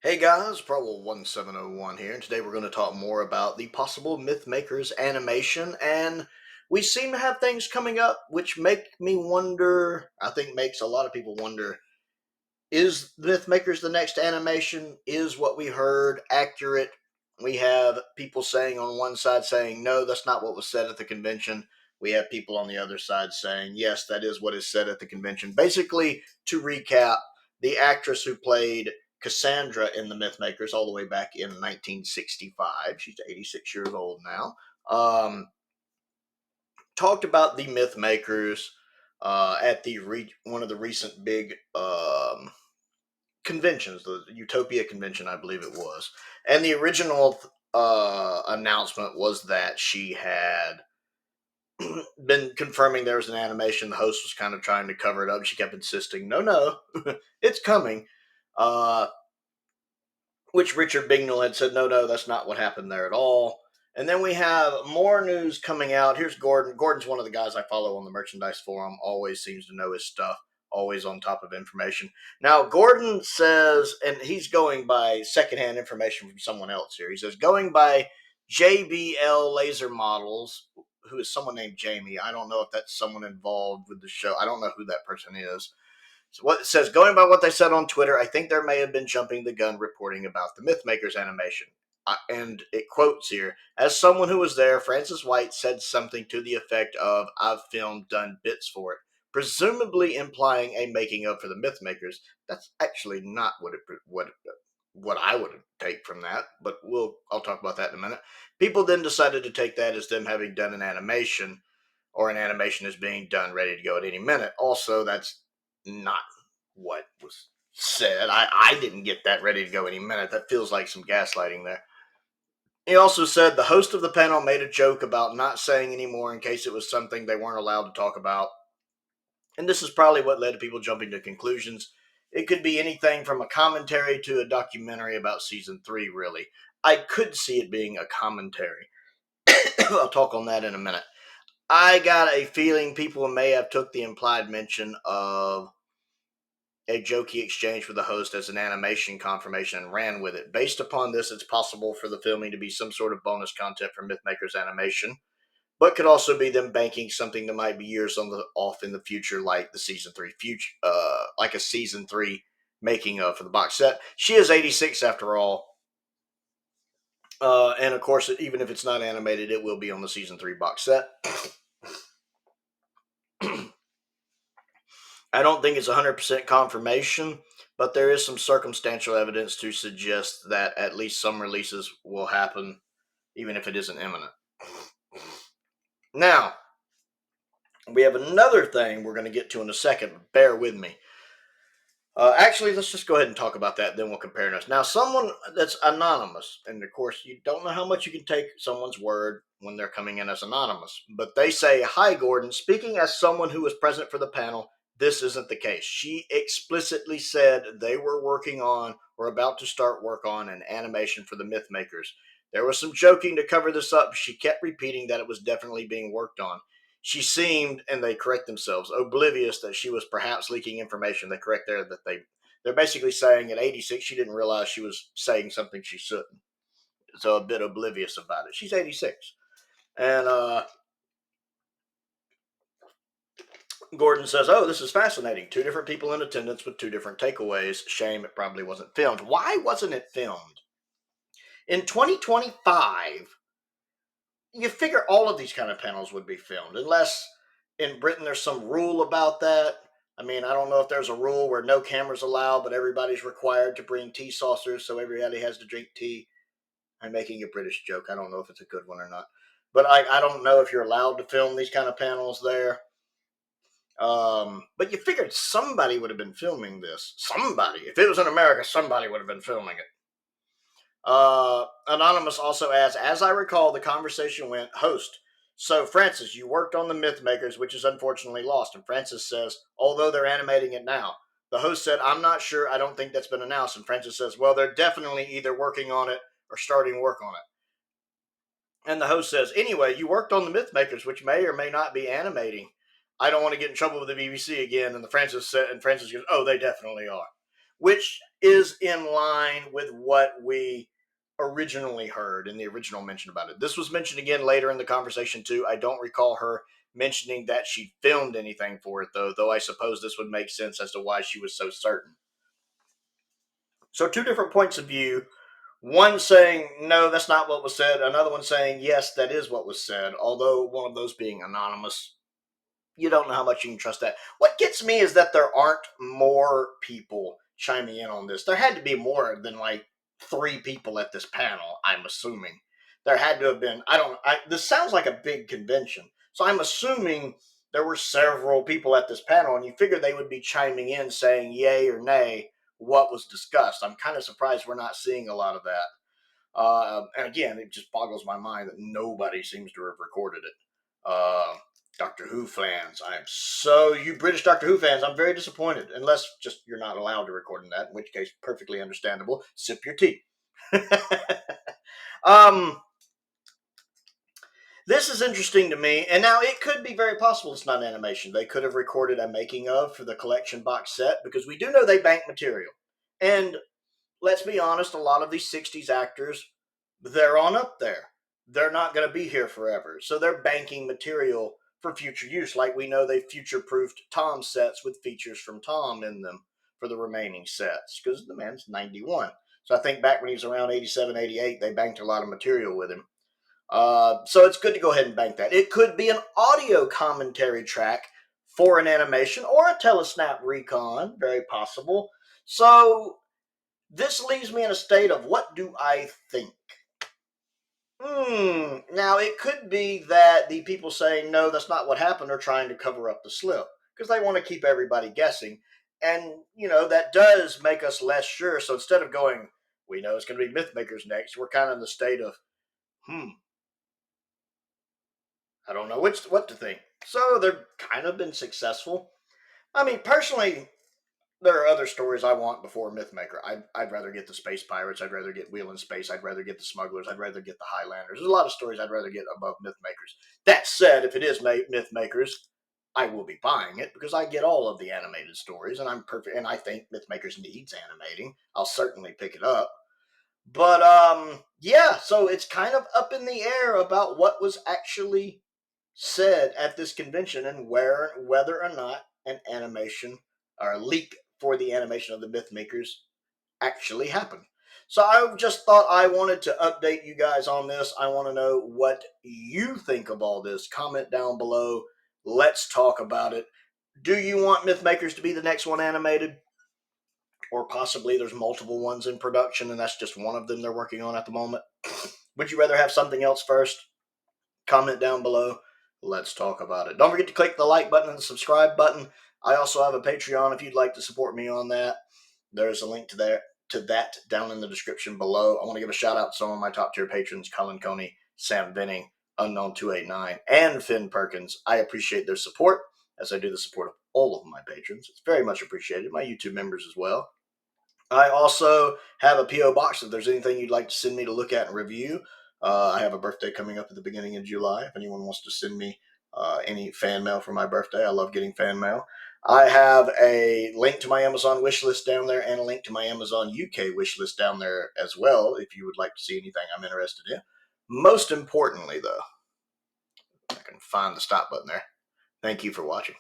Hey guys, Prowl 1701 here, and today we're going to talk more about the possible Mythmakers animation, and we seem to have things coming up which make me wonder, I think makes a lot of people wonder, is Mythmakers the next animation? Is what we heard accurate? We have people saying on one side saying, no, that's not what was said at the convention. We have people on the other side saying, yes, that is what is said at the convention. Basically, to recap, the actress who played Cassandra in The Mythmakers all the way back in 1965, she's 86 years old now, talked about the Mythmakers at one of the recent big conventions, the Utopia convention, I believe it was. And the original announcement was that she had been confirming there was an animation. The host was kind of trying to cover it up. She kept insisting, no, it's coming. Uh, which Richard Bignell had said, no, that's not what happened there at all. And then we have more news coming out. Here's Gordon. Gordon's one of the guys I follow on the merchandise forum, always seems to know his stuff, always on top of information. Now, Gordon says, and he's going by secondhand information from someone else here. He says, going by JBL Laser Models, who is someone named Jamie. I don't know if that's someone involved with the show. I don't know who that person is. So what it says, going by what they said on Twitter, I think there may have been jumping the gun reporting about the Mythmakers animation. And it quotes here, as someone who was there, Francis White said something to the effect of, I've filmed, done bits for it, presumably implying a making of for the Mythmakers. That's actually not what I would take from that, but I'll talk about that in a minute. People then decided to take that as them having done an animation, or an animation is being done, ready to go at any minute. Also, that's not what was said. I didn't get that ready to go any minute. That feels like some gaslighting there. He also said the host of the panel made a joke about not saying any more in case it was something they weren't allowed to talk about. And this is probably what led to people jumping to conclusions. It could be anything from a commentary to a documentary about season 3, really. I could see it being a commentary. I'll talk on that in a minute. I got a feeling people may have took the implied mention of a jokey exchange with the host as an animation confirmation and ran with it. Based upon this, it's possible for the filming to be some sort of bonus content for Mythmakers animation, but could also be them banking something that might be years off in the future, like the season 3 future, like a season 3 making of for the box set. She is 86 after all. And of course, even if it's not animated, it will be on the season 3 box set. I don't think it's 100% confirmation, but there is some circumstantial evidence to suggest that at least some releases will happen, even if it isn't imminent. Now, we have another thing we're going to get to in a second. Bear with me. Actually, let's just go ahead and talk about that, then we'll compare notes. Now, someone that's anonymous, and of course, you don't know how much you can take someone's word when they're coming in as anonymous, but they say, hi, Gordon, speaking as someone who was present for the panel, this isn't the case. She explicitly said they were working on or about to start work on an animation for the Mythmakers. There was some joking to cover this up. She kept repeating that it was definitely being worked on. She seemed, and they correct themselves, oblivious that she was perhaps leaking information. They correct there that they're basically saying at 86 she didn't realize she was saying something she shouldn't. So a bit oblivious about it. She's 86. And Gordon says, oh, this is fascinating. 2 different people in attendance with 2 different takeaways. Shame it probably wasn't filmed. Why wasn't it filmed? In 2025, you figure all of these kind of panels would be filmed, unless in Britain there's some rule about that. I mean, I don't know if there's a rule where no cameras allowed, but everybody's required to bring tea saucers, so everybody has to drink tea. I'm making a British joke. I don't know if it's a good one or not. But I don't know if you're allowed to film these kind of panels there. But you figured somebody would have been filming this. Somebody. If it was in America, somebody would have been filming it. Anonymous also adds, as I recall, the conversation went, host, so Francis, you worked on the Mythmakers, which is unfortunately lost. And Francis says, although they're animating it now. The host said, I'm not sure. I don't think that's been announced. And Francis says, well, they're definitely either working on it or starting work on it. And the host says, anyway, you worked on the Mythmakers, which may or may not be animating. I don't want to get in trouble with the BBC again. And Francis goes, oh, they definitely are. which is in line with what we originally heard in the original mention about it. This was mentioned again later in the conversation too. I don't recall her mentioning that she filmed anything for it though I suppose this would make sense as to why she was so certain. So two different points of view. One saying, no, that's not what was said. Another one saying, yes, that is what was said. Although one of those being anonymous, you don't know how much you can trust that. What gets me is that there aren't more people chiming in on this. There had to be more than like 3 people at this panel, I'm assuming. There had to have been, this sounds like a big convention. So I'm assuming there were several people at this panel, and you figure they would be chiming in saying yay or nay what was discussed. I'm kind of surprised we're not seeing a lot of that. And again, it just boggles my mind that nobody seems to have recorded it. Doctor Who fans, you British Doctor Who fans, I'm very disappointed. Unless just you're not allowed to record in that, in which case, perfectly understandable. Sip your tea. This is interesting to me, and now it could be very possible it's not animation. They could have recorded a making of for the collection box set, because we do know they bank material. And let's be honest, a lot of these 60s actors, they're on up there. They're not going to be here forever. So they're banking material for future use. Like we know they future-proofed Tom sets with features from Tom in them for the remaining sets, because the man's 91. So I think back when he was around 87, 88, they banked a lot of material with him. So it's good to go ahead and bank that. It could be an audio commentary track for an animation or a telesnap recon, very possible. So this leaves me in a state of what do I think? Now, it could be that the people saying, no, that's not what happened, are trying to cover up the slip because they want to keep everybody guessing. And, that does make us less sure. So instead of going, we know it's going to be Mythmakers next, we're kind of in the state of, I don't know what to think. So they've kind of been successful. I mean, personally, there are other stories I want before Mythmaker. I'd rather get the Space Pirates. I'd rather get Wheel in Space. I'd rather get the Smugglers. I'd rather get the Highlanders. There's a lot of stories I'd rather get above Mythmakers. That said, if it is Mythmakers, I will be buying it because I get all of the animated stories, and I'm perfect. And I think Mythmakers needs animating. I'll certainly pick it up. But yeah. So it's kind of up in the air about what was actually said at this convention and whether or not an animation or a leak for the animation of the Mythmakers actually happened. So I just thought I wanted to update you guys on this. I want to know what you think of all this. Comment down below. Let's talk about it. Do you want Mythmakers to be the next one animated? Or possibly there's multiple ones in production and that's just one of them they're working on at the moment? Would you rather have something else first? Comment down below. Let's talk about it. Don't forget to click the like button and the subscribe button. I also have a Patreon if you'd like to support me on that. There's a link to that down in the description below. I want to give a shout out to some of my top tier patrons, Colin Coney, Sam Venning, Unknown289, and Finn Perkins. I appreciate their support, as I do the support of all of my patrons. It's very much appreciated. My YouTube members as well. I also have a P.O. box if there's anything you'd like to send me to look at and review. I have a birthday coming up at the beginning of July. If anyone wants to send me any fan mail for my birthday, I love getting fan mail. I have a link to my Amazon wishlist down there and a link to my Amazon UK wishlist down there as well if you would like to see anything I'm interested in. Most importantly, though, I can find the stop button there. Thank you for watching.